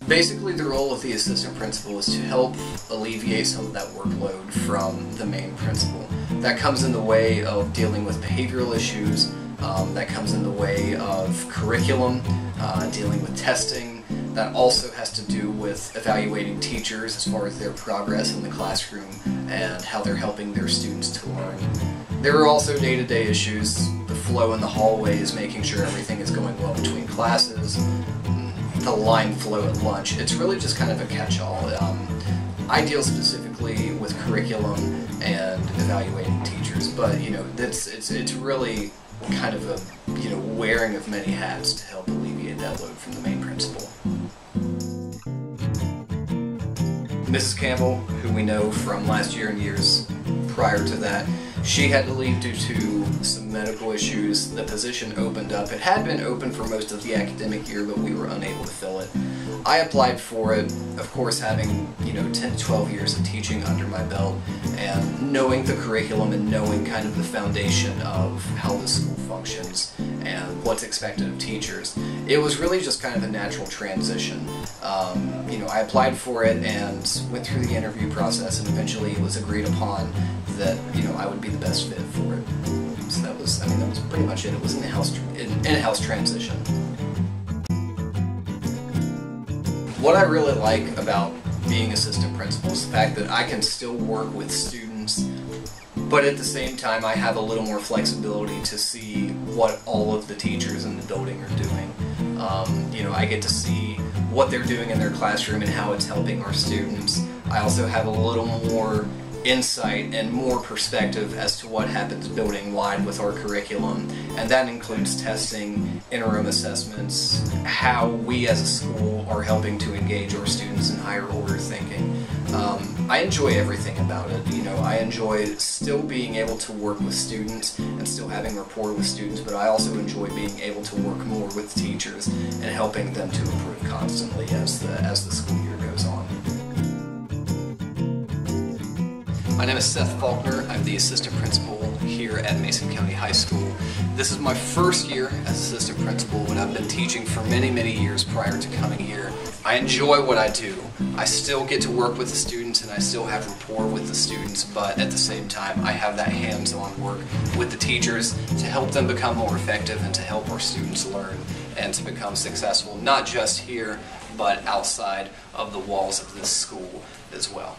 Basically, the role of the assistant principal is to help alleviate some of that workload from the main principal. That comes in the way of dealing with behavioral issues, that comes in the way of curriculum, dealing with testing. That also has to do with evaluating teachers as far as their progress in the classroom and how they're helping their students to learn. There are also day-to-day issues, the flow in the hallways, making sure everything is going well between classes, the line flow at lunch. It's really just kind of a catch-all. I deal specifically with curriculum and evaluating teachers, but it's really kind of a wearing of many hats to help alleviate that load from the main principal. Mrs. Campbell, who we know from last year and years prior to that, she had to leave due to some medical issues. The position opened up. It had been open for most of the academic year, but we were unable to fill it. I applied for it, of course having 10 to 12 years of teaching under my belt and knowing the curriculum and knowing kind of the foundation of how the school functions and what's expected of teachers. It was really just kind of a natural transition. I applied for it and went through the interview process, and eventually it was agreed upon that I would be the best fit for it. So that was pretty much it. It was an in-house transition. What I really like about being assistant principal is the fact that I can still work with students, but at the same time I have a little more flexibility to see what all of the teachers in the building are doing. I get to see what they're doing in their classroom and how it's helping our students. I also have a little more insight and more perspective as to what happens building-wide with our curriculum, and that includes testing, interim assessments, how we as a school are helping to engage our students in higher order thinking. I enjoy everything about it. I enjoy still being able to work with students and still having rapport with students, but I also enjoy being able to work more with teachers and helping them to improve constantly as the school year goes on. My name is Seth Faulkner. I'm the assistant principal here at Mason County High School. This is my first year as assistant principal, but I've been teaching for many, many years prior to coming here. I enjoy what I do. I still get to work with the students and I still have rapport with the students, but at the same time I have that hands-on work with the teachers to help them become more effective and to help our students learn and to become successful, not just here, but outside of the walls of this school as well.